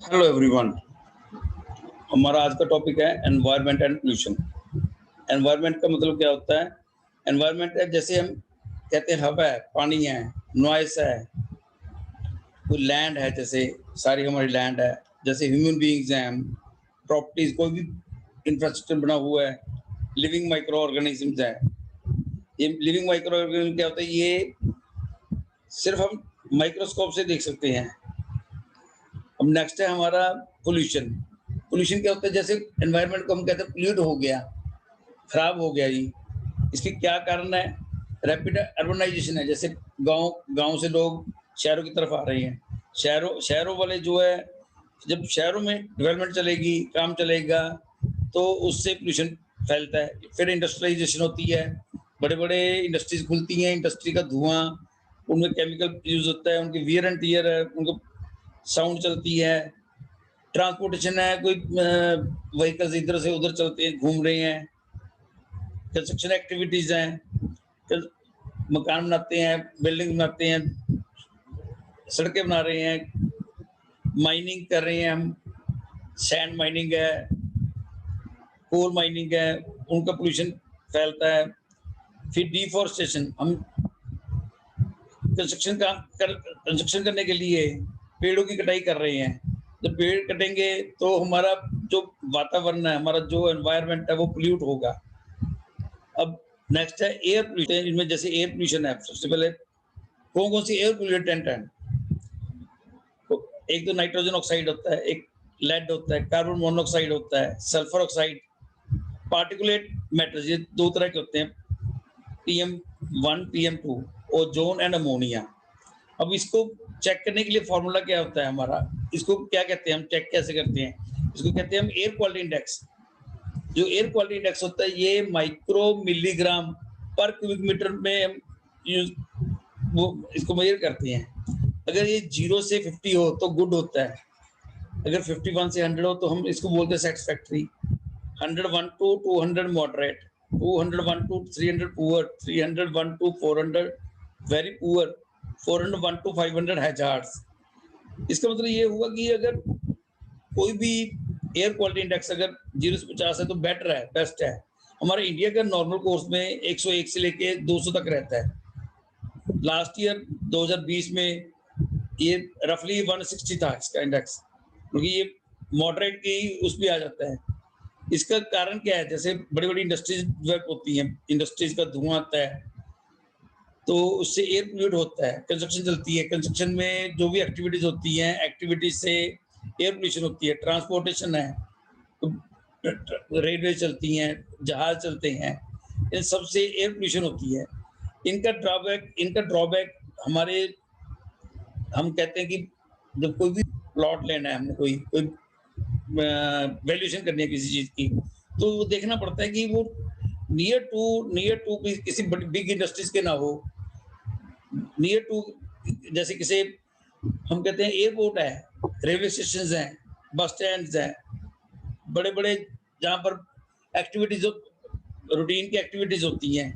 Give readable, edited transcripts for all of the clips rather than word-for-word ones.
Hello everyone. हमारा आज का टॉपिक है एनवायरनमेंट एंड पोल्यूशन। एनवायरनमेंट का मतलब क्या होता है? एनवायरनमेंट है, जैसे हम कहते हैं हवा है, पानी है, नॉइस है, कोई लैंड है, जैसे सारी हमारी लैंड है, जैसे ह्यूमन बीइंग्स हैं हम, प्रॉपर्टीज, कोई भी इंफ्रास्ट्रक्चर बना हुआ है, लिविंग माइक्रो ऑर्गेनिजम्स है। ये लिविंग माइक्रो ऑर्गेनिज्म क्या होता है? ये सिर्फ हम माइक्रोस्कोप से देख सकते हैं। अब नेक्स्ट है हमारा पोल्यूशन। पोल्यूशन क्या होता है? जैसे एनवायरनमेंट को हम कहते हैं पोल्यूट हो गया, खराब हो गया जी। इसके क्या कारण है? रैपिड अर्बनाइजेशन है। जैसे गांव गांव से लोग शहरों की तरफ आ रहे हैं। शहरों शहरों वाले जो है, जब शहरों में डेवलपमेंट चलेगी, काम चलेगा, तो उससे पोल्यूशन फैलता है। फिर इंडस्ट्रियलाइजेशन होती है, बड़े बड़े इंडस्ट्रीज खुलती हैं, इंडस्ट्री का धुआं, उनमें केमिकल यूज होता है, उनकी वियर एंड टीयर है, उनको साउंड चलती है। ट्रांसपोर्टेशन है, कोई व्हीकल्स इधर से उधर चलते हैं, घूम रहे हैं। कंस्ट्रक्शन एक्टिविटीज हैं, मकान बनाते हैं, बिल्डिंग बनाते हैं, सड़कें बना रहे हैं, माइनिंग कर रहे हैं हम, सैंड माइनिंग है, कोल माइनिंग है, उनका पोल्यूशन फैलता है। फिर डिफॉरेस्टेशन, हम कंस्ट्रक्शन करने के लिए पेड़ों की कटाई कर रहे हैं। जब पेड़ कटेंगे तो हमारा जो वातावरण है, हमारा जो एनवायरनमेंट है, वो पोल्यूट होगा। अब नेक्स्ट है एयर पोल्यूशन। इनमें जैसे एयर पोल्यूशन है, सबसे पहले कौन कौन सी एयर पोल्यूटेंट है? तो एक तो नाइट्रोजन ऑक्साइड होता है, एक लेड होता है, कार्बन मोनोऑक्साइड होता है, सल्फर ऑक्साइड, पार्टिकुलेट मैटर्स। ये दो तरह के होते हैं, PM1 PM2, ozone and ammonia. अब इसको चेक करने के लिए फॉर्मूला क्या होता है हमारा? इसको क्या कहते हैं, हम चेक कैसे करते हैं? इसको कहते हैं हम एयर क्वालिटी इंडेक्स। जो एयर क्वालिटी इंडेक्स होता है, ये माइक्रो मिलीग्राम पर क्यूबिक मीटर में हम यूज वो इसको मेजर करते हैं। अगर ये 0 से 50 हो तो गुड होता है, अगर 51 से 100 हो तो हम इसको बोलते हैं satisfactory, 101 to 200 moderate, 201 to 300 poor, 301 to 400 very poor, 401 to 500 hazards. इसका मतलब ये हुआ कि अगर कोई भी एयर क्वालिटी इंडेक्स अगर 0 से 50 है तो बेटर है, बेस्ट है। हमारे इंडिया का नॉर्मल कोर्स में 101 से लेके 200 तक रहता है। लास्ट ईयर 2020 में ये रफली 160 था इसका इंडेक्स, क्योंकि ये मॉडरेट की उस भी आ जाता है। इसका कारण क्या है? जैसे बड़ी बड़ी इंडस्ट्रीज डेवलप होती हैं, इंडस्ट्रीज का धुआं आता है, तो उससे एयर पोल्यूट होता है। कंस्ट्रक्शन चलती है, कंस्ट्रक्शन में जो भी एक्टिविटीज होती हैं, एक्टिविटीज से एयर पोल्यूशन होती है। ट्रांसपोर्टेशन है, तो रेलवे चलती हैं, जहाज चलते हैं, इन सब से एयर पोल्यूशन होती है। इनका ड्रॉबैक हमारे, हम कहते हैं कि जब कोई भी प्लॉट लेना है, हमने कोई कोई वैल्यूएशन करनी है किसी चीज की, तो वो देखना पड़ता है कि वो नियर टू किसी बिग इंडस्ट्रीज के ना हो, नियर टू, जैसे किसी, हम कहते हैं एयरपोर्ट है, रेलवे स्टेशन हैं, बस स्टैंड हैं, बड़े बड़े जहाँ पर एक्टिविटीज, रूटीन की एक्टिविटीज होती हैं,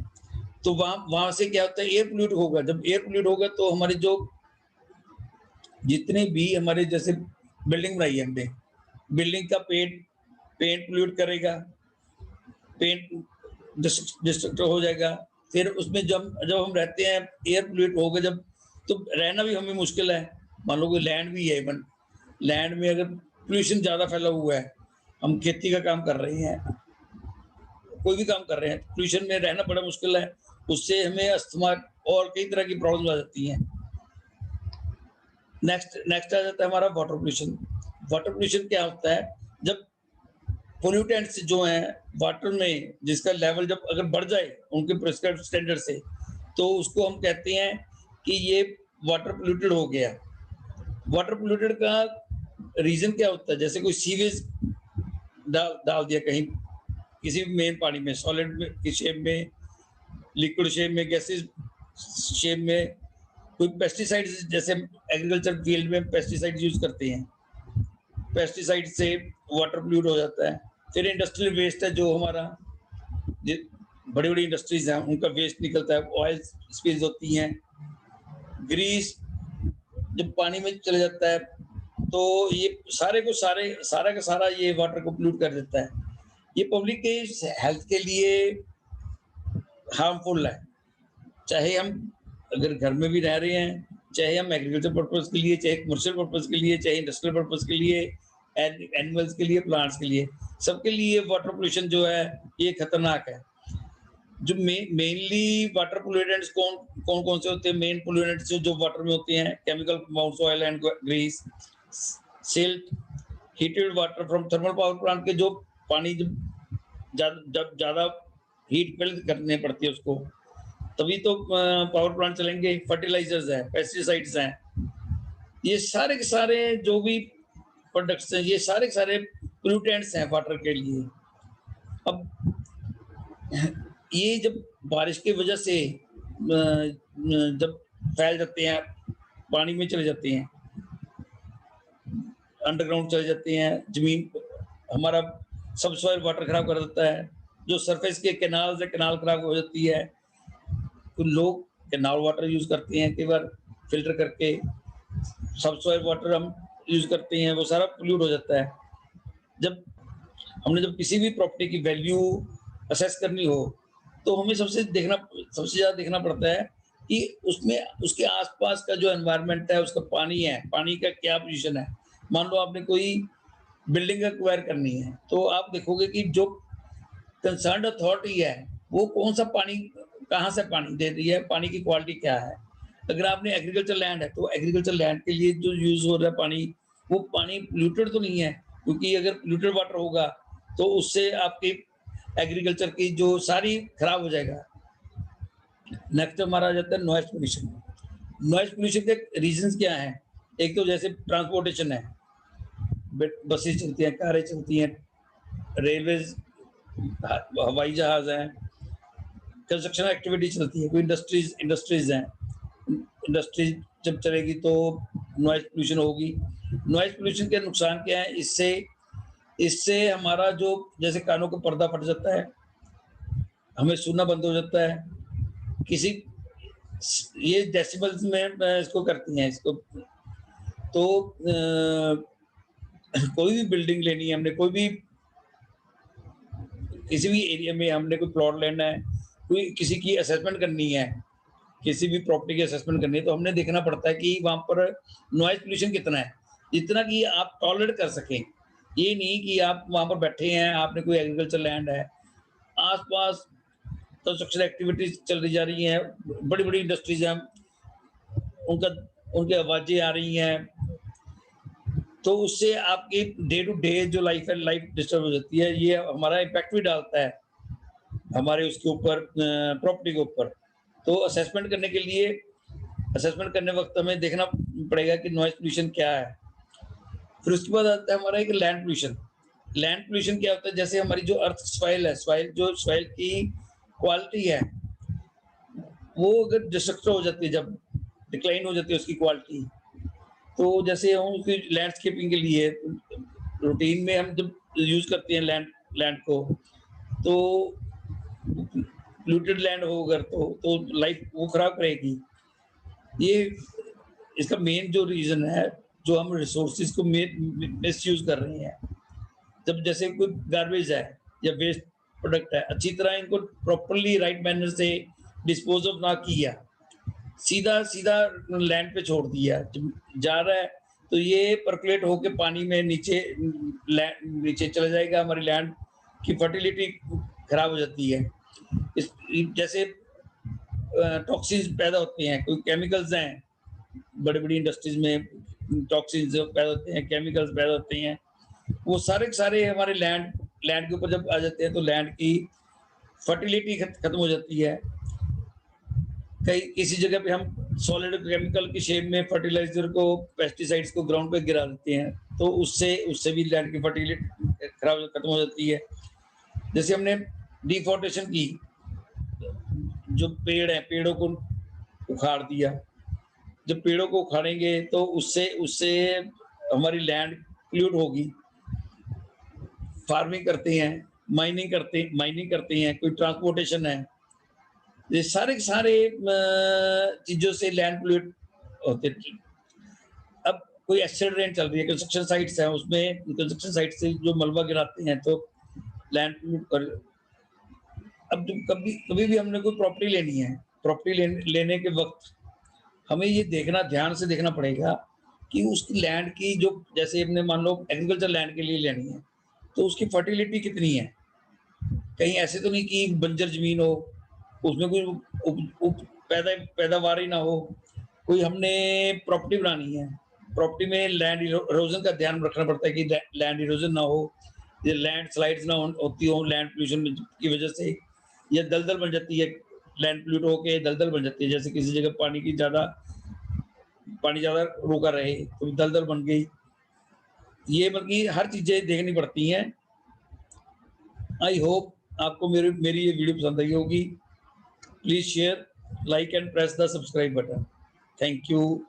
तो वहां से क्या होता है? एयर पोल्यूट होगा। जब एयर पोल्यूट होगा तो हमारे जो जितने भी हमारे, जैसे बिल्डिंग बनाई है हमने, बिल्डिंग का पेंट पोल्यूट करेगा, पेंट डिस्ट्रक्ट हो जाएगा। फिर उसमें जब हम रहते हैं, एयर पोल्यूट होगा जब, तो रहना भी हमें मुश्किल है। मान लो कोई लैंड भी है, इवन लैंड में अगर पोल्यूशन ज़्यादा फैला हुआ है, हम खेती का काम कर रहे हैं, कोई भी काम कर रहे हैं, पोल्यूशन में रहना बड़ा मुश्किल है। उससे हमें अस्थमा और कई तरह की प्रॉब्लम आ जाती हैं। नेक्स्ट आ जाता है हमारा वाटर पोल्यूशन। वाटर पोल्यूशन क्या होता है? जब पोल्यूटेंट्स जो हैं वाटर में, जिसका लेवल जब अगर बढ़ जाए उनके प्रिस्क्राइब्ड स्टैंडर्ड से, तो उसको हम कहते हैं कि ये वाटर पोल्यूटेड हो गया। वाटर पोल्यूटेड का रीजन क्या होता है? जैसे कोई सीवेज डाल दिया कहीं, किसी भी मेन पानी में, सॉलिड में की शेप में, लिक्विड शेप में, गैसेज शेप में, कोई पेस्टिसाइड्स, जैसे एग्रीकल्चर फील्ड में पेस्टिसाइड यूज करते हैं, पेस्टिसाइड से वाटर पोल्यूट हो जाता है। फिर इंडस्ट्रियल वेस्ट है, जो हमारा बड़ी बड़ी इंडस्ट्रीज हैं, उनका वेस्ट निकलता है, ऑयल स्पिल्स होती हैं, ग्रीस जब पानी में चले जाता है, तो ये सारे को सारा का सारा ये वाटर को पोल्यूट कर देता है। ये पब्लिक के हेल्थ के लिए हार्मफुल है। चाहे हम अगर घर में भी रह रहे हैं, चाहे हम एग्रीकल्चर पर्पज़ के लिए, चाहे कमर्शियल पर्पज़ के लिए, चाहे इंडस्ट्रियल पर्पज़ के लिए, एनिमल्स के लिए, प्लांट्स के लिए, सबके लिए वाटर पोल्यूशन जो है ये खतरनाक है। जो मेनली वाटर पोल्यूटेंट्स कौन-कौन से होते हैं? मेन पोल्यूटेंट्स जो वाटर में होते हैं, chemical compounds, oil and grease, silt, heated water from thermal power plant के जो पानी जब ज़्यादा हीट बिल्ड करनी पड़ती है उसको, तभी तो पावर प्लांट चलेंगे। फर्टिलाइजर्स हैं, पेस्टिसाइड्स हैं, ये सारे के सारे जो भी प्रोडक्ट्स हैं, ये सारे के सारे पोल्यूटेंट्स हैं वाटर के लिए। अब ये जब बारिश की वजह से जब फैल जाते हैं, पानी में चले जाते हैं, अंडरग्राउंड चले जाते हैं, ज़मीन हमारा सबसॉइल वाटर खराब कर देता है। जो सरफेस के कैनाल्स है, कैनाल खराब हो जाती है। तो लोग कैनाल वाटर यूज़ करते हैं, कई बार फ़िल्टर करके सबसॉइल वाटर हम यूज़ करते हैं, वो सारा पोल्यूट हो जाता है। जब किसी भी प्रॉपर्टी की वैल्यू असेस करनी हो, तो हमें सबसे ज़्यादा देखना पड़ता है कि उसमें उसके आस-पास का जो एनवायरनमेंट है, उसका पानी है, पानी का क्या पोज़ीशन है। मान लो आपने कोई बिल्डिंग एक्वायर करनी है, तो आप देखोगे कि जो कंसर्न्ड अथॉरिटी है, वो कौन-सा पानी कहाँ से पानी दे रही है, पानी की क्वालिटी क्या है। अगर आपने एग्रीकल्चर लैंड है, तो एग्रीकल्चर लैंड के लिए जो यूज़ हो रहा है पानी, वो पानी पोल्यूटेड तो नहीं है, क्योंकि अगर पोल्यूटेड वाटर होगा, तो उससे आपकी एग्रीकल्चर की जो सारी खराब हो जाएगा। नेक्स्ट हमारा आ जाता है नॉइज़ पॉल्यूशन। नॉइज़ पॉल्यूशन के रीज़न्स क्या हैं? एक तो जैसे ट्रांसपोर्टेशन है, बसेस चलती हैं, कारें चलती हैं, रेलवेज़, हवाई जहाज़ हैं, कंस्ट्रक्शन एक्टिविटी चलती है, कोई इंडस्ट्रीज़ हैं। इंडस्ट्री जब चलेगी तो नॉइज़ पॉल्यूशन होगी। नॉइज़ पॉल्यूशन के नुकसान क्या है? इससे इससे हमारा जो जैसे कानों का पर्दा फट जाता है, हमें सुनना बंद हो जाता है। किसी ये डेसिबल्स में इसको करती हैं इसको। तो कोई भी बिल्डिंग लेनी है हमने, कोई भी किसी भी एरिया में हमने कोई प्लॉट लेना है, कोई किसी की असेसमेंट करनी है, किसी भी प्रॉपर्टी की असेसमेंट करनी है, तो हमने देखना पड़ता है कि वहाँ पर नॉइज़ पॉल्यूशन कितना है, जितना कि आप टॉलरेट कर सकें। ये नहीं कि आप वहाँ पर बैठे हैं, आपने कोई एग्रीकल्चर लैंड है, आस-पास कंस्ट्रक्शन एक्टिविटीज़ चली जा रही हैं, बड़ी-बड़ी इंडस्ट्रीज़ हैं, उनका उनकी आवाज़ें आ रही हैं, तो उससे आपकी डे टू डे जो लाइफ़ है, लाइफ़ डिस्टर्ब हो जाती है। ये हमारा इम्पैक्ट भी डालता है, हमारे उसके ऊपर प्रॉपर्टी के ऊपर। तो असेसमेंट करने वक़्त हमें देखना पड़ेगा कि नॉइज़ पॉल्यूशन क्या है। फिर उसके बाद आता है हमारा एक लैंड पॉल्यूशन। लैंड पॉल्यूशन क्या होता है? जैसे हमारी जो अर्थ सॉइल है, सॉइल की क्वालिटी है, वो अगर डिस्ट्रक्ट हो जाती है, जब डिक्लाइन हो जाती है उसकी क्वालिटी, तो जैसे हम उसकी लैंडस्केपिंग के लिए रूटीन में हम जब यूज़ करते हैं लैंड को, तो पोल्यूटेड लैंड हो अगर तो लाइफ वो खराब करेगी। ये इसका मेन जो रीज़न है, जो हम रिसोर्सेज़ को मिसयूज़ कर रहे हैं। जब जैसे कोई गार्बेज है या वेस्ट प्रोडक्ट है, अच्छी तरह इनको प्रॉपर्ली राइट मैनर से डिस्पोज़ ऑफ ना किया, सीधा लैंड पे छोड़ दिया, जब जा रहा है तो ये परकोलेट होके पानी में नीचे चला जाएगा, हमारी लैंड की फर्टिलिटी खराब हो जाती है। इस जैसे टॉक्सिन्स पैदा होते हैं, कोई केमिकल्स हैं, बड़ी-बड़ी इंडस्ट्रीज़ में टॉक्सिन्स पैदा होते हैं, केमिकल्स पैदा होते हैं, वो सारे के सारे हमारे लैंड के ऊपर जब आ जाते हैं, तो लैंड की फर्टिलिटी खत्म हो जाती है। कहीं किसी जगह पे हम सॉलिड केमिकल की शेप में फर्टिलाइज़र को, पेस्टिसाइड्स को ग्राउंड पे गिरा देते हैं, तो उससे भी लैंड की फर्टिलिटी खत्म हो जाती है। जैसे हमने डिफॉरेस्टेशन की, जो पेड़ हैं, पेड़ों को उखाड़ दिया। जब पेड़ों को उखाड़ेंगे तो उससे उससे हमारी लैंड पोल्यूट होगी। फार्मिंग करते हैं, माइनिंग करते हैं, कोई ट्रांसपोर्टेशन है। ये सारे के सारे चीज़ों से लैंड पोल्यूट होते थे। अब कोई एसिड रेन चल रही है, कंस्ट्रक्शन साइट्स हैं, उसमें कंस्ट्रक्शन साइट से जो मलबा गिराते हैं तो लैंड पोल्यूट कर। अब जब कभी कभी भी हमने कोई प्रॉपर्टी लेनी है, प्रॉपर्टी लेने के वक़्त हमें ये देखना, ध्यान से देखना पड़ेगा कि उसकी लैंड की जो, जैसे हमने मान लो एग्रीकल्चर लैंड के लिए लेनी है, तो उसकी फर्टिलिटी कितनी है? कहीं ऐसे तो नहीं कि बंजर ज़मीन हो, उसमें कोई उप उप पैदावार ही ना हो। कोई हमने प्रॉपर्टी बनानी है, प्रॉपर्टी में लैंड इरोज़न का ध्यान रखना पड़ता है कि लैंड इरोज़न ना हो, ये लैंड स्लाइड्स ना होती हो लैंड पोल्यूशन की वजह से, या दलदल बन जाती है, लैंड पोल्यूट होके दलदल बन जाती है। जैसे किसी जगह पानी ज़्यादा रोका रहे, तो दलदल बन गई। ये बल्कि हर चीज़ें देखनी पड़ती हैं। आई होप आपको मेरी मेरी ये वीडियो पसंद आई होगी। Please share, like and press the subscribe button. Thank you.